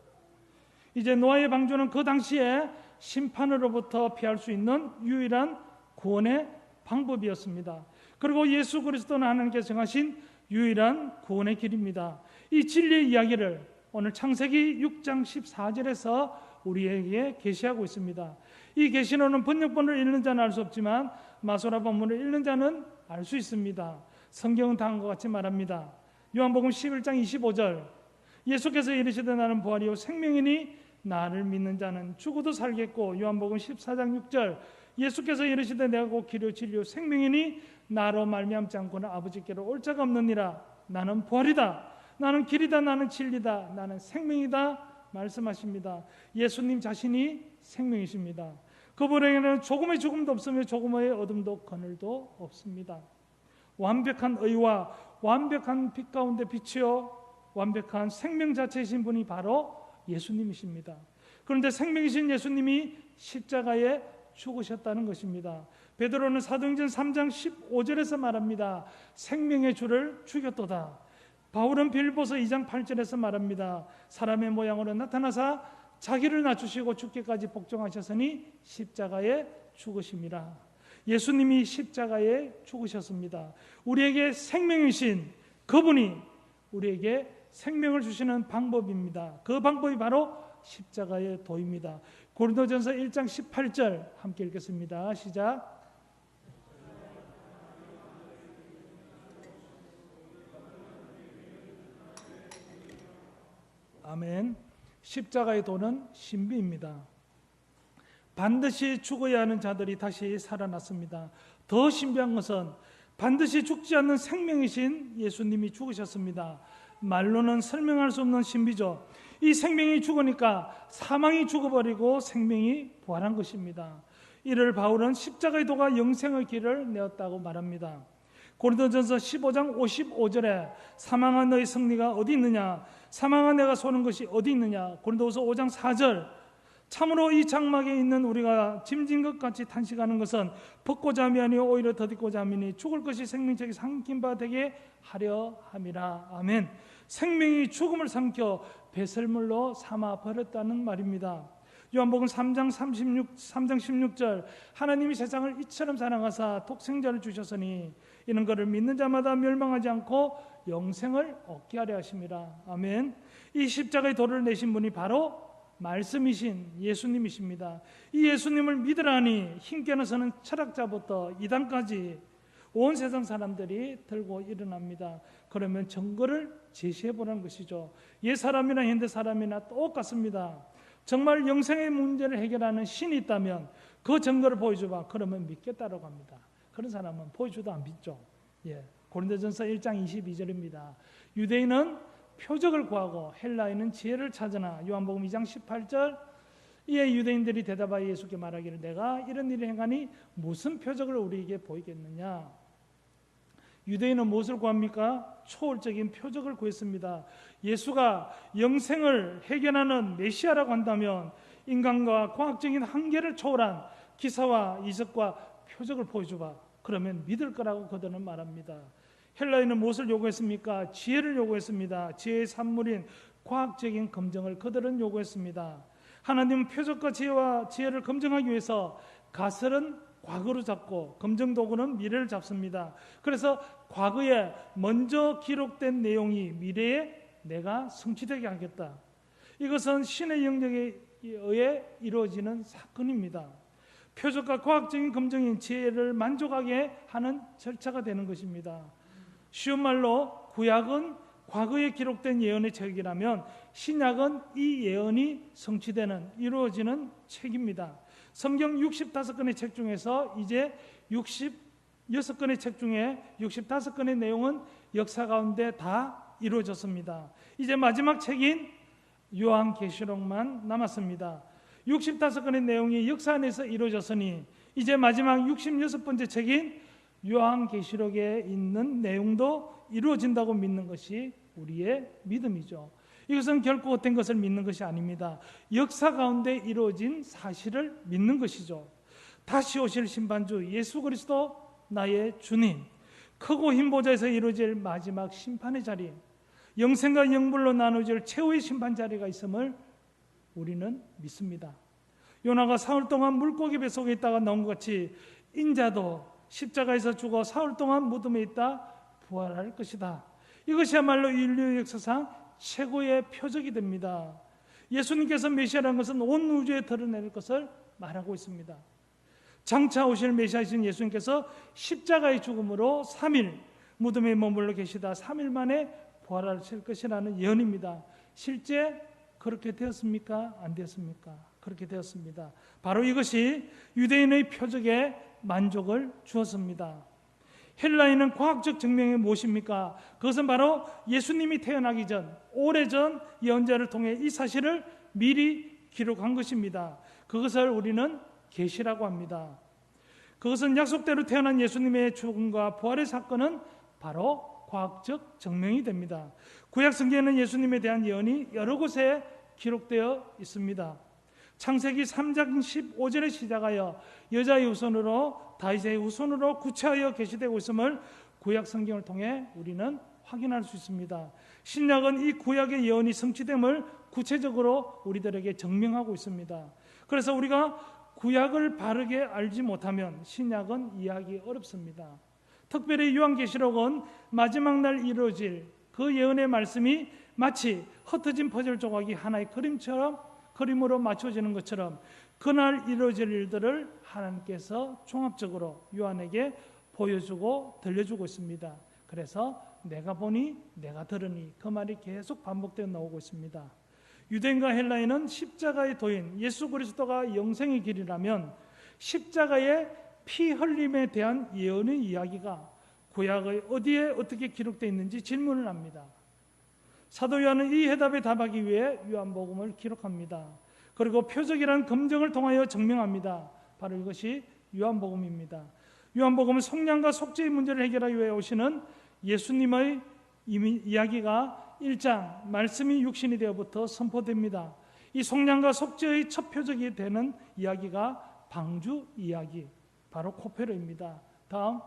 이제 노아의 방주는 그 당시에 심판으로부터 피할 수 있는 유일한 구원의 방법이었습니다. 그리고 예수 그리스도는 하나님께서 정하신 유일한 구원의 길입니다. 이 진리의 이야기를 오늘 창세기 6장 14절에서 우리에게 계시하고 있습니다. 이 계시로는 번역본을 읽는 자는 알 수 없지만 마소라 본문을 읽는 자는 알 수 있습니다. 성경은 다음과 같이 말합니다. 요한복음 11장 25절 예수께서 이르시되 나는 부활이요 생명이니 나를 믿는 자는 죽어도 살겠고, 요한복음 14장 6절 예수께서 이르시되 내가 곧 길이요 진리요 생명이니 나로 말미암지 않고는 아버지께로 올 자가 없느니라. 나는 부활이다. 나는 길이다, 나는 진리다, 나는 생명이다 말씀하십니다. 예수님 자신이 생명이십니다. 그분에게는 조금의 죽음도 없으며 조금의 어둠도 그늘도 없습니다. 완벽한 의와 완벽한 빛 가운데 비치어 완벽한 생명 자체이신 분이 바로 예수님이십니다. 그런데 생명이신 예수님이 십자가에 죽으셨다는 것입니다. 베드로는 사도행전 3장 15절에서 말합니다. 생명의 주를 죽였도다. 바울은 빌립보서 2장 8절에서 말합니다. 사람의 모양으로 나타나사 자기를 낮추시고 죽기까지 복종하셨으니 십자가에 죽으심이라. 예수님이 십자가에 죽으셨습니다. 우리에게 생명이신 그분이 우리에게 생명을 주시는 방법입니다. 그 방법이 바로 십자가의 도입니다. 고린도전서 1장 18절 함께 읽겠습니다. 시작. 아멘. 십자가의 도는 신비입니다. 반드시 죽어야 하는 자들이 다시 살아났습니다. 더 신비한 것은 반드시 죽지 않는 생명이신 예수님이 죽으셨습니다. 말로는 설명할 수 없는 신비죠. 이 생명이 죽으니까 사망이 죽어버리고 생명이 부활한 것입니다. 이를 바울은 십자가의 도가 영생의 길을 내었다고 말합니다. 고린도전서 15장 55절에 사망한 너의 승리가 어디 있느냐, 사망한 내가 쏘는 것이 어디 있느냐. 고린도후서 5장 4절 참으로 이 장막에 있는 우리가 짐진 것 같이 탄식하는 것은 벗고자 함이 아니요 오히려 더디고자 함이니 죽을 것이 생명책이 삼킨 바 되게 하려 함이라. 아멘. 생명이 죽음을 삼켜 배설물로 삼아 버렸다는 말입니다. 요한복음 3장 16절 하나님이 세상을 이처럼 사랑하사 독생자를 주셨으니 이는 그를 믿는 자마다 멸망하지 않고 영생을 얻게 하려 하심이라. 아멘. 이 십자가의 도를 내신 분이 바로 말씀이신 예수님이십니다. 이 예수님을 믿으라니 힘겨나서는 철학자부터 이단까지 온 세상 사람들이 들고 일어납니다. 그러면 증거를 제시해 보라는 것이죠. 옛 사람이나 현대 사람이나 똑같습니다. 정말 영생의 문제를 해결하는 신이 있다면 그 증거를 보여줘봐. 그러면 믿겠다라고 합니다. 그런 사람은 보여줘도 안 믿죠. 고린도전서 1장 22절입니다. 유대인은 표적을 구하고 헬라인은 지혜를 찾으나. 요한복음 2장 18절 이에 유대인들이 대답하여 예수께 말하기를 내가 이런 일을 행하니 무슨 표적을 우리에게 보이겠느냐. 유대인은 무엇을 구합니까? 초월적인 표적을 구했습니다. 예수가 영생을 해결하는 메시아라고 한다면 인간과 과학적인 한계를 초월한 기사와 이적과 표적을 보여줘봐. 그러면 믿을 거라고 그들은 말합니다. 헬라인은 무엇을 요구했습니까? 지혜를 요구했습니다. 지혜의 산물인 과학적인 검증을 그들은 요구했습니다. 하나님은 표적과 지혜를 검증하기 위해서 가설은 과거로 잡고 검증 도구는 미래를 잡습니다. 그래서 과거에 먼저 기록된 내용이 미래에 내가 성취되게 하겠다. 이것은 신의 영역에 의해 이루어지는 사건입니다. 표적과 과학적인 검증인 지혜를 만족하게 하는 절차가 되는 것입니다. 쉬운 말로 구약은 과거에 기록된 예언의 책이라면 신약은 이 예언이 성취되는 이루어지는 책입니다. 성경 65권의 책 중에서 이제 66권의 책 중에 65권의 내용은 역사 가운데 다 이루어졌습니다. 이제 마지막 책인 요한계시록만 남았습니다. 65권의 내용이 역사 안에서 이루어졌으니 이제 마지막 66번째 책인 요한계시록에 있는 내용도 이루어진다고 믿는 것이 우리의 믿음이죠. 이것은 결코 헛된 것을 믿는 것이 아닙니다. 역사 가운데 이루어진 사실을 믿는 것이죠. 다시 오실 심판주 예수 그리스도 나의 주님, 크고 흰 보좌에서 이루어질 마지막 심판의 자리, 영생과 영불로 나눠질 최후의 심판 자리가 있음을 우리는 믿습니다. 요나가 사흘 동안 물고기 뱃속에 있다가 나온 것 같이 인자도 십자가에서 죽어 사흘 동안 무덤에 있다 부활할 것이다. 이것이야말로 인류 역사상 최고의 표적이 됩니다. 예수님께서 메시아라는 것은 온 우주에 드러낼 것을 말하고 있습니다. 장차 오실 메시아이신 예수님께서 십자가의 죽음으로 3일 무덤에 머물러 계시다 3일 만에 부활하실 것이라는 예언입니다. 실제 그렇게 되었습니까? 안 되었습니까? 그렇게 되었습니다. 바로 이것이 유대인의 표적에 만족을 주었습니다. 헬라인은 과학적 증명이 무엇입니까? 그것은 바로 예수님이 태어나기 전, 오래전 예언자를 통해 이 사실을 미리 기록한 것입니다. 그것을 우리는 계시라고 합니다. 그것은 약속대로 태어난 예수님의 죽음과 부활의 사건은 바로 과학적 증명이 됩니다. 구약 성경에는 예수님에 대한 예언이 여러 곳에 기록되어 있습니다. 창세기 3장 15절에 시작하여 여자의 후손으로 다윗의 후손으로 구체하여 계시되고 있음을 구약 성경을 통해 우리는 확인할 수 있습니다. 신약은 이 구약의 예언이 성취됨을 구체적으로 우리들에게 증명하고 있습니다. 그래서 우리가 구약을 바르게 알지 못하면 신약은 이해하기 어렵습니다. 특별히 요한계시록은 마지막 날 이루어질 그 예언의 말씀이 마치 흩어진 퍼즐 조각이 하나의 그림으로 맞춰지는 것처럼 그날 이루어질 일들을 하나님께서 종합적으로 요한에게 보여주고 들려주고 있습니다. 그래서 내가 보니 내가 들으니 그 말이 계속 반복되어 나오고 있습니다. 유대인과 헬라인은 십자가의 도인 예수 그리스도가 영생의 길이라면 십자가의 피 흘림에 대한 예언의 이야기가 구약의 어디에 어떻게 기록되어 있는지 질문을 합니다. 사도 요한은 이 해답에 답하기 위해 요한복음을 기록합니다. 그리고 표적이라는 검증을 통하여 증명합니다. 바로 이것이 요한복음입니다. 요한복음은 속량과 속죄의 문제를 해결하기 위해 오시는 예수님의 이야기가 1장 말씀이 육신이 되어부터 선포됩니다. 이 속량과 속죄의 첫 표적이 되는 이야기가 방주 이야기, 바로 코페르입니다. 다음,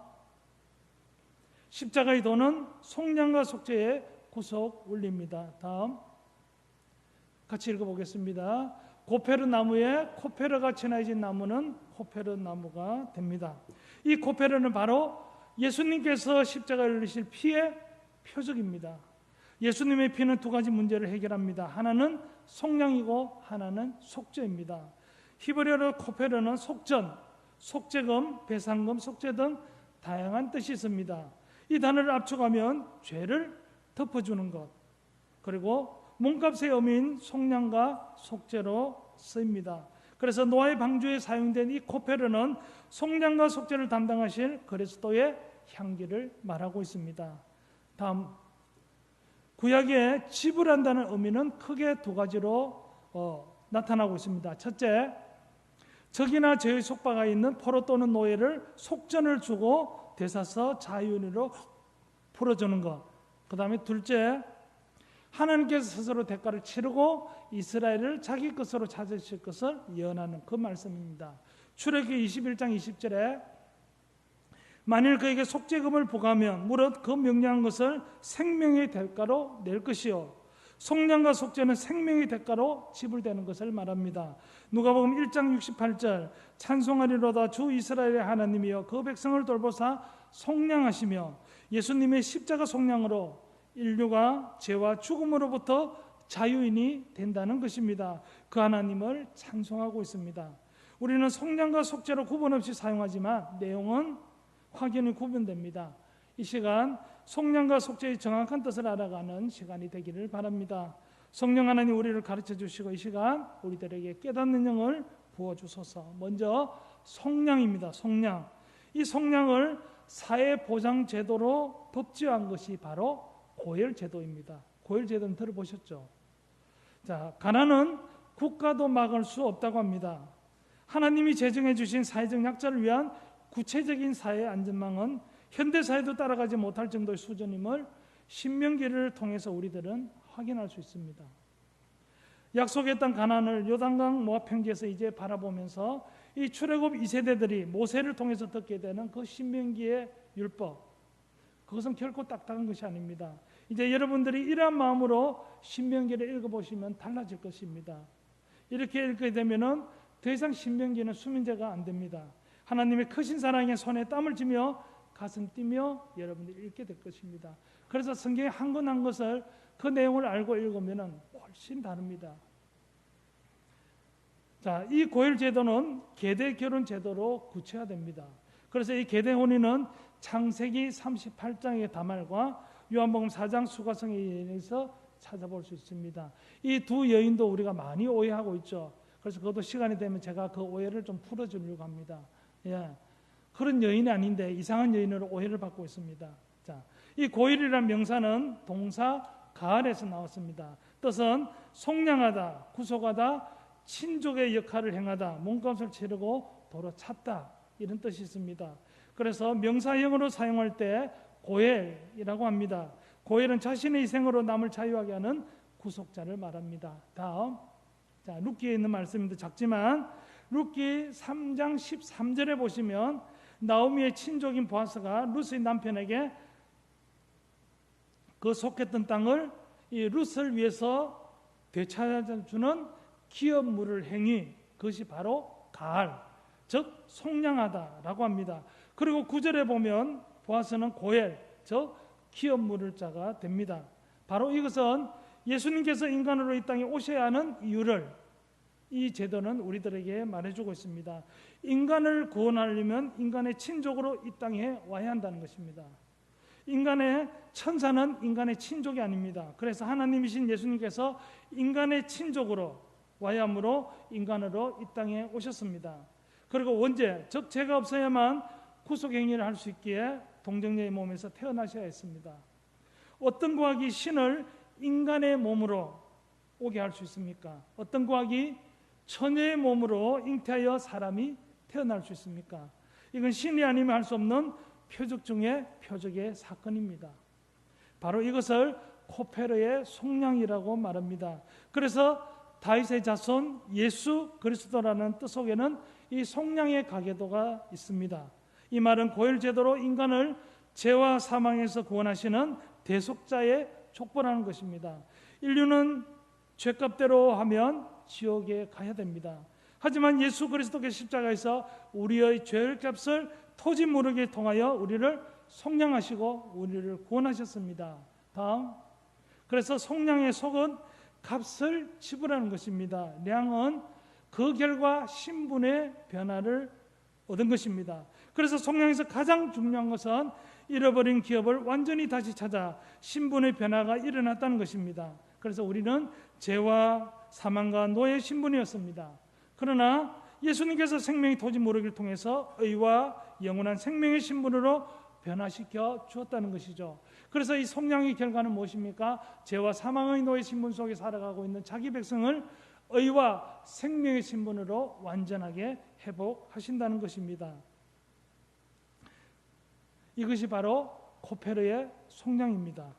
십자가의 도는 속량과 속죄의 구속 원리입니다. 다음, 같이 읽어보겠습니다. 고페르 나무에 코페르가 친해진 나무는 코페르 나무가 됩니다. 이 코페르는 바로 예수님께서 십자가를 흘리실 피의 표적입니다. 예수님의 피는 두 가지 문제를 해결합니다. 하나는 속량이고 하나는 속죄입니다. 히브리어로 코페르는 속전, 속죄금, 배상금, 속죄 등 다양한 뜻이 있습니다. 이 단어를 압축하면 죄를 덮어주는 것, 그리고 몸값의 의미인 속량과 속죄로 쓰입니다. 그래서 노아의 방주에 사용된 이 코페르는 속량과 속죄를 담당하실 그리스도의 향기를 말하고 있습니다. 다음, 구약에 지불한다는 의미는 크게 두 가지로 나타나고 있습니다. 첫째, 적이나 죄의 속박가 있는 포로 또는 노예를 속전을 주고 되사서 자유인으로 풀어주는 것. 그 다음에 둘째, 하나님께서 스스로 대가를 치르고 이스라엘을 자기 것으로 찾으실 것을 예언하는 그 말씀입니다. 출애굽기 21장 20절에 만일 그에게 속죄금을 부과하면 무릇 그 명령한 것을 생명의 대가로 낼 것이요 속량과 속죄는 생명의 대가로 지불되는 것을 말합니다. 누가복음 1장 68절 찬송하리로다 주 이스라엘의 하나님이여 그 백성을 돌보사 속량하시며 예수님의 십자가 속량으로 인류가 죄와 죽음으로부터 자유인이 된다는 것입니다. 그 하나님을 찬송하고 있습니다. 우리는 속량과 속죄로 구분 없이 사용하지만 내용은 확연히 구분됩니다. 이 시간 속량과 속죄의 정확한 뜻을 알아가는 시간이 되기를 바랍니다. 성령 하나님 우리를 가르쳐 주시고 이 시간 우리들에게 깨닫는 영을 부어주소서. 먼저 속량입니다. 속량. 이 속량을 사회보장제도로 법제화한 것이 바로 고혈제도입니다. 고혈제도는 들어보셨죠? 자, 가난은 국가도 막을 수 없다고 합니다. 하나님이 제정해 주신 사회적 약자를 위한 구체적인 사회 안전망은 현대사회도 따라가지 못할 정도의 수준임을 신명기를 통해서 우리들은 확인할 수 있습니다. 약속의 땅 가나안을 요단강 모압 평지에서 이제 바라보면서 이 출애굽 2세대들이 모세를 통해서 듣게 되는 그 신명기의 율법, 그것은 결코 딱딱한 것이 아닙니다. 이제 여러분들이 이러한 마음으로 신명기를 읽어보시면 달라질 것입니다. 이렇게 읽게 되면은 더 이상 신명기는 수면제가 안 됩니다. 하나님의 크신 사랑에 손에 땀을 쥐며 가슴 뛰며 여러분들이 읽게 될 것입니다. 그래서 성경의 한 권 한 것을 그 내용을 알고 읽으면 훨씬 다릅니다. 자, 이 고혈 제도는 계대 결혼 제도로 구체화됩니다. 그래서 이 계대 혼인은 창세기 38장의 다말과 요한복음 4장 수가성의 예언에서 찾아볼 수 있습니다. 이 두 여인도 우리가 많이 오해하고 있죠. 그래서 그것도 시간이 되면 제가 그 오해를 좀 풀어주려고 합니다. 예. 그런 여인이 아닌데 이상한 여인으로 오해를 받고 있습니다. 자, 이 고일이라는 명사는 동사 가을에서 나왔습니다. 뜻은 속량하다, 구속하다, 친족의 역할을 행하다, 몸값을 치르고 도로 찾다, 이런 뜻이 있습니다. 그래서 명사형으로 사용할 때 고엘이라고 합니다. 고엘은 자신의 희생으로 남을 자유하게 하는 구속자를 말합니다. 다음, 자, 룻기에 있는 말씀인데 작지만 룻기 3장 13절에 보시면 나오미의 친족인 보아스가 룻의 남편에게 그 속했던 땅을 이 룻을 위해서 되찾아주는 기업물을 행위, 그것이 바로 가알, 즉 속량하다라고 합니다. 그리고 9절에 보면 보아스는 고엘, 즉 기업물을 자가 됩니다. 바로 이것은 예수님께서 인간으로 이 땅에 오셔야 하는 이유를 이 제도는 우리들에게 말해주고 있습니다. 인간을 구원하려면 인간의 친족으로 이 땅에 와야 한다는 것입니다. 인간의 천사는 인간의 친족이 아닙니다. 그래서 하나님이신 예수님께서 인간의 친족으로 와야 하므로 인간으로 이 땅에 오셨습니다. 그리고 원죄, 즉 죄가 없어야만 구속행위를 할 수 있기에 동정녀의 몸에서 태어나셔야 했습니다. 어떤 과학이 신을 인간의 몸으로 오게 할 수 있습니까? 어떤 과학이 처녀의 몸으로 잉태하여 사람이 태어날 수 있습니까? 이건 신이 아니면 할 수 없는 표적 중에 표적의 사건입니다. 바로 이것을 코페르의 속량이라고 말합니다. 그래서 다윗의 자손 예수 그리스도라는 뜻 속에는 이 속량의 가계도가 있습니다. 이 말은 고혈 제도로 인간을 죄와 사망에서 구원하시는 대속자의 족보라는 것입니다. 인류는 죄값대로 하면 지옥에 가야 됩니다. 하지만 예수 그리스도의 십자가에서 우리의 죄값을 토지 모르게 통하여 우리를 속량하시고 우리를 구원하셨습니다. 다음, 그래서 속량의 속은 값을 지불하는 것입니다. 량은 그 결과 신분의 변화를 얻은 것입니다. 그래서 속량에서 가장 중요한 것은 잃어버린 기업을 완전히 다시 찾아 신분의 변화가 일어났다는 것입니다. 그래서 우리는 죄와 사망과 노예 신분이었습니다. 그러나 예수님께서 생명의 토지 모르기를 통해서 의와 영원한 생명의 신분으로 변화시켜 주었다는 것이죠. 그래서 이 속량의 결과는 무엇입니까? 죄와 사망의 노예 신분 속에 살아가고 있는 자기 백성을 의와 생명의 신분으로 완전하게 회복하신다는 것입니다. 이것이 바로 코페르의 속량입니다.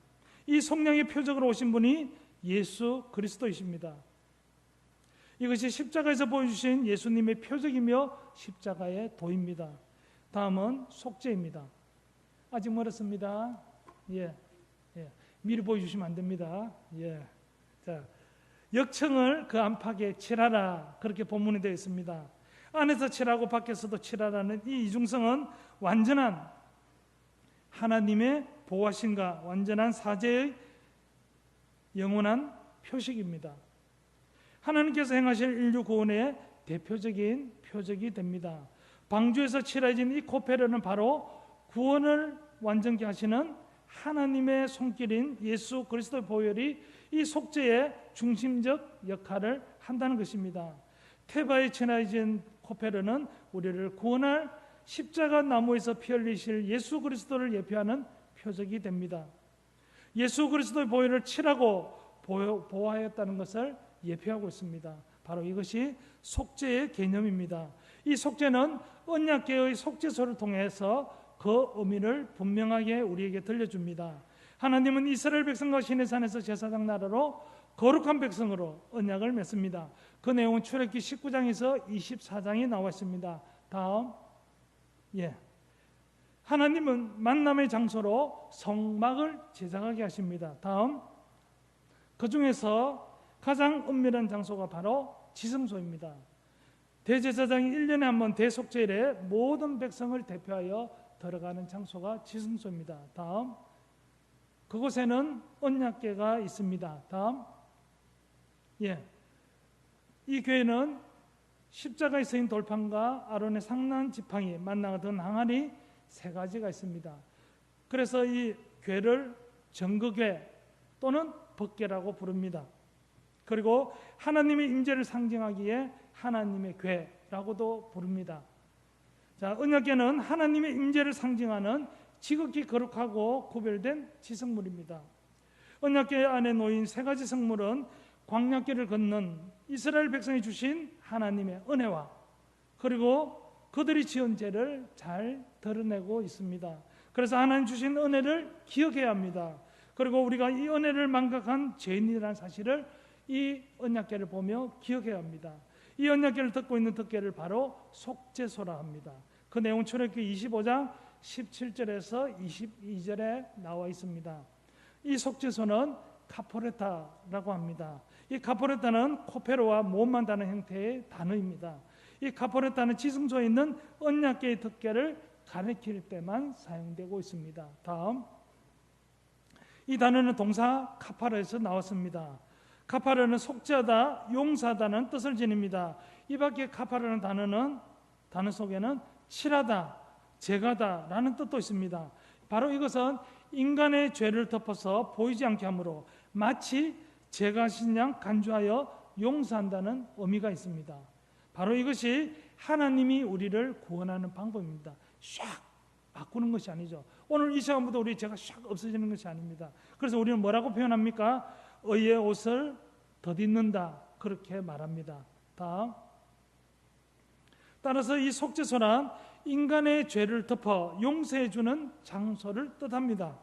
이 속량의 표적으로 오신 분이 예수 그리스도이십니다. 이것이 십자가에서 보여주신 예수님의 표적이며 십자가의 도입니다. 다음은 속죄입니다. 아직 멀었습니다. 미리 보여주시면 안 됩니다. 자, 역청을 그 안팎에 칠하라, 그렇게 본문이 되어 있습니다. 안에서 칠하고 밖에서도 칠하라는 이 이중성은 완전한 하나님의 보호하심과 완전한 사죄의 영원한 표식입니다. 하나님께서 행하실 인류 구원의 대표적인 표적이 됩니다. 방주에서 칠해진 이 코페르는 바로 구원을 완전케 하시는 하나님의 손길인 예수 그리스도의 보혈이 이 속죄의 중심적 역할을 한다는 것입니다. 테바에 칠해진 코페르는 우리를 구원할 십자가 나무에서 피 흘리실 예수 그리스도를 예표하는 표적이 됩니다. 예수 그리스도의 보혈을 칠하고 보호하였다는 것을 예표하고 있습니다. 바로 이것이 속죄의 개념입니다. 이 속죄는 언약궤의 속죄소를 통해서 그 의미를 분명하게 우리에게 들려줍니다. 하나님은 이스라엘 백성과 시내산에서 제사장 나라로 거룩한 백성으로 언약을 맺습니다. 그 내용은 출애굽기 19장에서 24장에 나와 있습니다. 다음, 하나님은 만남의 장소로 성막을 제작하게 하십니다. 다음, 그 중에서 가장 은밀한 장소가 바로 지성소입니다. 대제사장이 1년에 한 번 대속죄일에 모든 백성을 대표하여 들어가는 장소가 지성소입니다. 다음, 그곳에는 언약궤가 있습니다. 다음, 이 궤는 십자가에 쓰인 돌판과 아론의 상난 지팡이, 만나가 든 항아리 세 가지가 있습니다. 그래서 이 궤를 정거궤 또는 법궤라고 부릅니다. 그리고 하나님의 임재를 상징하기에 하나님의 궤라고도 부릅니다. 자, 언약궤는 하나님의 임재를 상징하는 지극히 거룩하고 구별된 지성물입니다. 언약궤 안에 놓인 세 가지 성물은 광야길을 걷는 이스라엘 백성이 주신 하나님의 은혜와 그리고 그들이 지은 죄를 잘 드러내고 있습니다. 그래서 하나님 주신 은혜를 기억해야 합니다. 그리고 우리가 이 은혜를 망각한 죄인이라는 사실을 이 언약궤를 보며 기억해야 합니다. 이 언약궤를 듣고 있는 덮개를 바로 속죄소라 합니다. 그 내용 출애굽기 25장 17절에서 22절에 나와 있습니다. 이 속죄소는 카포레타라고 합니다. 이 카포레타는 코페로와 모음만 다는 형태의 단어입니다. 이 카포레타는 지성소에 있는 언약궤의 덮개를 가리킬 때만 사용되고 있습니다. 다음, 이 단어는 동사 카파르에서 나왔습니다. 카파르는 속죄하다, 용서하다는 뜻을 지닙니다. 이 밖에 카파르라는 단어 속에는 칠하다, 제거하다라는 뜻도 있습니다. 바로 이것은 인간의 죄를 덮어서 보이지 않게 하므로 마치 제거하신 양 간주하여 용서한다는 의미가 있습니다. 바로 이것이 하나님이 우리를 구원하는 방법입니다. 샥 바꾸는 것이 아니죠. 오늘 이 시간부터 우리 죄가 샥 없어지는 것이 아닙니다. 그래서 우리는 뭐라고 표현합니까? 의의 옷을 덧입는다, 그렇게 말합니다. 다음, 따라서 이 속죄소란 인간의 죄를 덮어 용서해 주는 장소를 뜻합니다.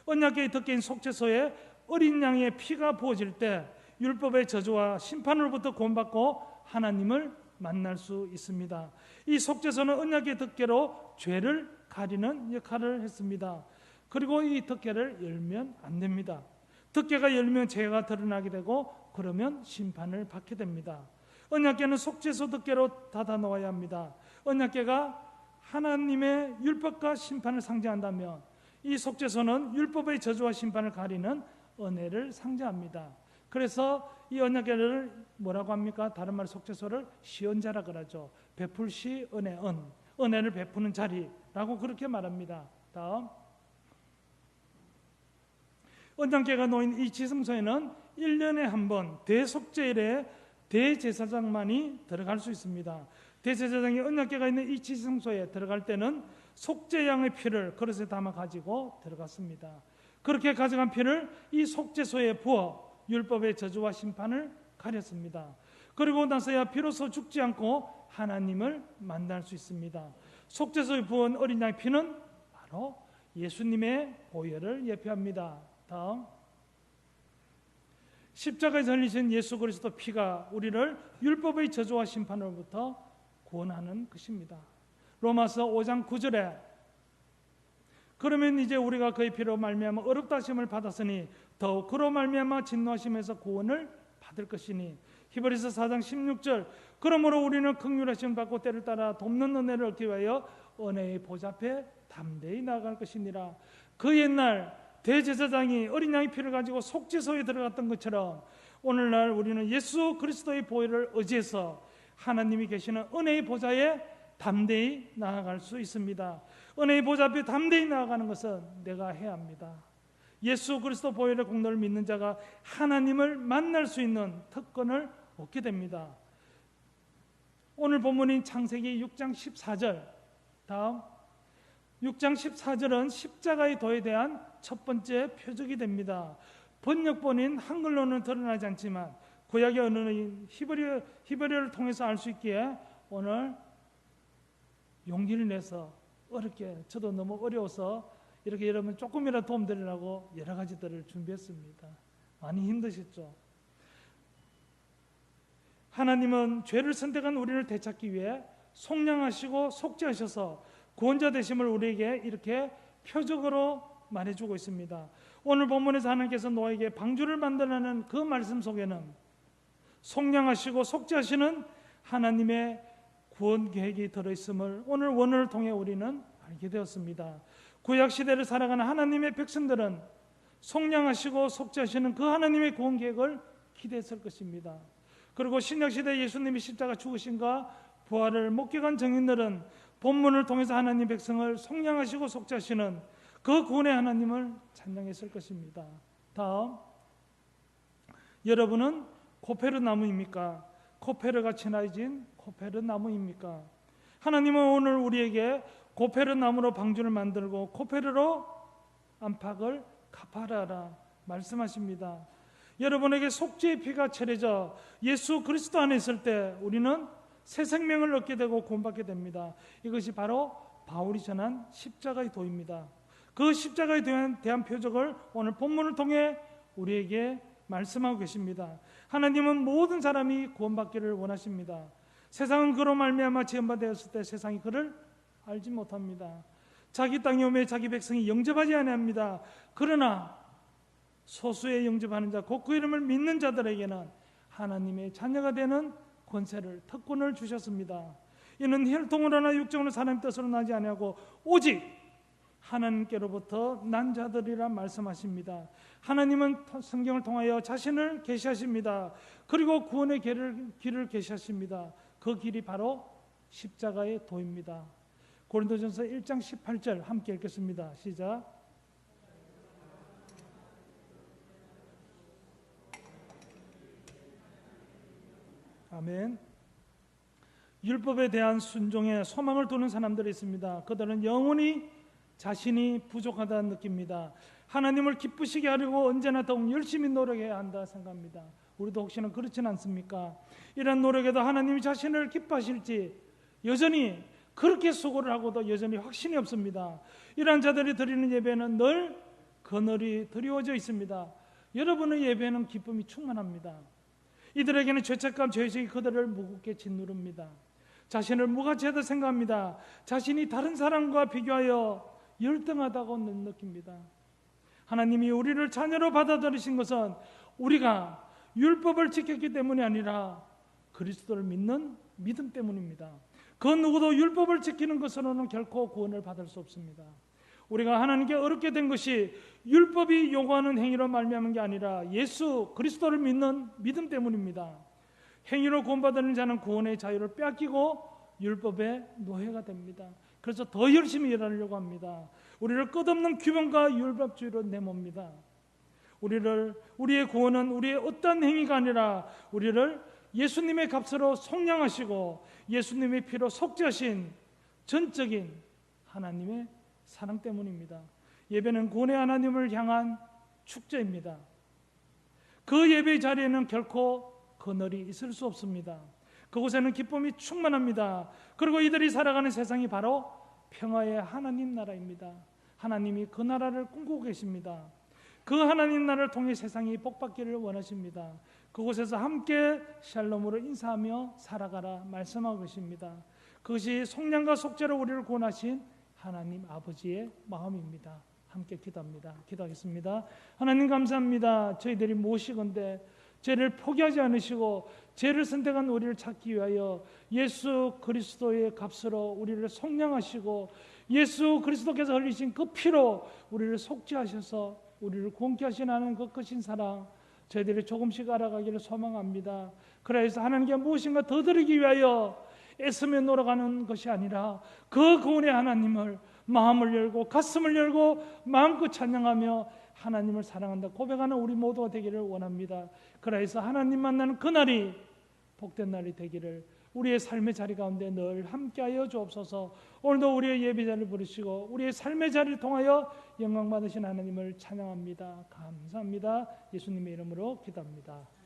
언약궤의 덮개인 속죄소에 어린 양의 피가 부어질 때 율법의 저주와 심판으로부터 구원받고 하나님을 만날 수 있습니다. 이 속죄소는 언약궤의 덮개로 죄를 가리는 역할을 했습니다. 그리고 이 덮개를 열면 안 됩니다. 덮개가 열면 죄가 드러나게 되고 그러면 심판을 받게 됩니다. 언약궤는 속죄소 덮개로 닫아 놓아야 합니다. 언약궤가 하나님의 율법과 심판을 상징한다면 이 속죄소는 율법의 저주와 심판을 가리는 은혜를 상징합니다. 그래서 이 언약궤를 뭐라고 합니까? 다른 말 속죄소를 시언자라 그러죠. 베풀시 은혜, 은혜를 베푸는 자리라고 그렇게 말합니다. 다음, 언약궤가 놓인 이 지성소에는 1년에 한 번 대속죄일에 대제사장만이 들어갈 수 있습니다. 대제사장이 언약궤가 있는 이 지성소에 들어갈 때는 속죄양의 피를 그릇에 담아 가지고 들어갔습니다. 그렇게 가져간 피를 이 속죄소에 부어 율법의 저주와 심판을 가렸습니다. 그리고 나서야 비로소 죽지 않고 하나님을 만날 수 있습니다. 속죄소에 부은 어린 양의 피는 바로 예수님의 보혈을 예표합니다. 다음, 십자가에 달리신 예수 그리스도 피가 우리를 율법의 저주와 심판으로부터 구원하는 것입니다. 로마서 5장 9절에 그러면 이제 우리가 그의 피로 말미암아 어렵다 하심을 받았으니 더욱 그로 말미암아 진노하심에서 구원을 받을 것이니 히브리서 4장 16절 그러므로 우리는 긍휼하심을 받고 때를 따라 돕는 은혜를 얻기 위하여 은혜의 보좌 앞에 담대히 나아갈 것이니라. 그 옛날 대제사장이 어린 양의 피를 가지고 속죄소에 들어갔던 것처럼 오늘날 우리는 예수 그리스도의 보혈을 의지해서 하나님이 계시는 은혜의 보좌에 담대히 나아갈 수 있습니다. 은혜의 보좌 앞에 담대히 나아가는 것은 내가 해야 합니다. 예수 그리스도 보혈의 공로를 믿는 자가 하나님을 만날 수 있는 특권을 얻게 됩니다. 오늘 본문인 창세기 6장 14절 다음 6장 14절은 십자가의 도에 대한 첫 번째 표적이 됩니다. 번역본인 한글로는 드러나지 않지만 구약의 언어인 히브리어를 통해서 알 수 있기에 오늘 용기를 내서 어렵게 저도 너무 어려워서 이렇게 여러분 조금이라도 도움드리려고 여러 가지들을 준비했습니다. 많이 힘드셨죠? 하나님은 죄를 선택한 우리를 되찾기 위해 속량하시고 속죄하셔서 구원자 되심을 우리에게 이렇게 표적으로 말해주고 있습니다. 오늘 본문에서 하나님께서 노아에게 방주를 만들라는 그 말씀 속에는 속량하시고 속죄하시는 하나님의 구원 계획이 들어있음을 오늘 원어를 통해 우리는 알게 되었습니다. 구약 시대를 살아가는 하나님의 백성들은 속량하시고 속죄하시는 그 하나님의 구원 계획을 기대했을 것입니다. 그리고 신약 시대 예수님이 십자가 죽으신가 부활을 목격한 정인들은 본문을 통해서 하나님 백성을 속량하시고 속죄하시는 그 구원의 하나님을 찬양했을 것입니다. 다음, 여러분은 코페르 나무입니까? 코페르가 친해진 코페르 나무입니까? 하나님은 오늘 우리에게 고페르 나무로 방주를 만들고 고페르로 안팎을 갚아라라 말씀하십니다. 여러분에게 속죄의 피가 처해져 예수 그리스도 안에 있을 때 우리는 새 생명을 얻게 되고 구원받게 됩니다. 이것이 바로 바울이 전한 십자가의 도입니다. 그 십자가에 대한 표적을 오늘 본문을 통해 우리에게 말씀하고 계십니다. 하나님은 모든 사람이 구원받기를 원하십니다. 세상은 그로 말미암아 지음받았을 때 세상이 그를 알지 못합니다. 자기 땅에 오매 자기 백성이 영접하지 아니합니다. 그러나 소수의 영접하는 자, 곧 그 이름을 믿는 자들에게는 하나님의 자녀가 되는 권세를, 특권을 주셨습니다. 이는 혈통으로나 육정으로 사람의 뜻으로 나지 아니하고 오직 하나님께로부터 난 자들이라 말씀하십니다. 하나님은 성경을 통하여 자신을 계시하십니다. 그리고 구원의 길을 계시하십니다. 그 길이 바로 십자가의 도입니다. 고린도전서 1장 18절 함께 읽겠습니다. 시작. 아멘. 율법에 대한 순종에 소망을 두는 사람들이 있습니다. 그들은 영원히 자신이 부족하다 느낍니다. 하나님을 기쁘시게 하려고 언제나 더욱 열심히 노력해야 한다 생각합니다. 우리도 혹시나 그렇지는 않습니까? 이런 노력에도 하나님이 자신을 기뻐하실지 여전히 그렇게 수고를 하고도 여전히 확신이 없습니다. 이러한 자들이 드리는 예배는 늘 그늘이 드리워져 있습니다. 여러분의 예배는 기쁨이 충만합니다. 이들에게는 죄책감, 죄의식이 그들을 무겁게 짓누릅니다. 자신을 무가치하다 생각합니다. 자신이 다른 사람과 비교하여 열등하다고 느낍니다. 하나님이 우리를 자녀로 받아들이신 것은 우리가 율법을 지켰기 때문이 아니라 그리스도를 믿는 믿음 때문입니다. 그 누구도 율법을 지키는 것으로는 결코 구원을 받을 수 없습니다. 우리가 하나님께 어렵게 된 것이 율법이 요구하는 행위로 말미암은 게 아니라 예수 그리스도를 믿는 믿음 때문입니다. 행위로 구원받는 자는 구원의 자유를 빼앗기고 율법의 노예가 됩니다. 그래서 더 열심히 일하려고 합니다. 우리를 끝없는 규범과 율법주의로 내몹니다. 우리의 구원은 우리의 어떤 행위가 아니라 우리를 예수님의 값으로 속량하시고 예수님의 피로 속죄하신 전적인 하나님의 사랑 때문입니다. 예배는 구원의 하나님을 향한 축제입니다. 그 예배의 자리에는 결코 그늘이 있을 수 없습니다. 그곳에는 기쁨이 충만합니다. 그리고 이들이 살아가는 세상이 바로 평화의 하나님 나라입니다. 하나님이 그 나라를 꿈꾸고 계십니다. 그 하나님 나라를 통해 세상이 복받기를 원하십니다. 그곳에서 함께 샬롬으로 인사하며 살아가라 말씀하고 계십니다. 그것이 속량과 속죄로 우리를 구원하신 하나님 아버지의 마음입니다. 함께 기도합니다. 기도하겠습니다. 하나님 감사합니다. 저희들이 무엇이건대 죄를 포기하지 않으시고 죄를 선택한 우리를 찾기 위하여 예수 그리스도의 값으로 우리를 속량하시고 예수 그리스도께서 흘리신 그 피로 우리를 속죄하셔서 우리를 구원케 하신 하나님 그 크신 사랑 저희들이 조금씩 알아가기를 소망합니다. 그래서 하나님께 무엇인가 더 드리기 위하여 애쓰며 놀아가는 것이 아니라 그 구원의 하나님을 마음을 열고 가슴을 열고 마음껏 찬양하며 하나님을 사랑한다 고백하는 우리 모두가 되기를 원합니다. 그래서 하나님 만나는 그날이 복된 날이 되기를 우리의 삶의 자리 가운데 늘 함께하여 주옵소서. 오늘도 우리의 예배 자리를 부르시고 우리의 삶의 자리를 통하여 영광 받으신 하나님을 찬양합니다. 감사합니다. 예수님의 이름으로 기도합니다.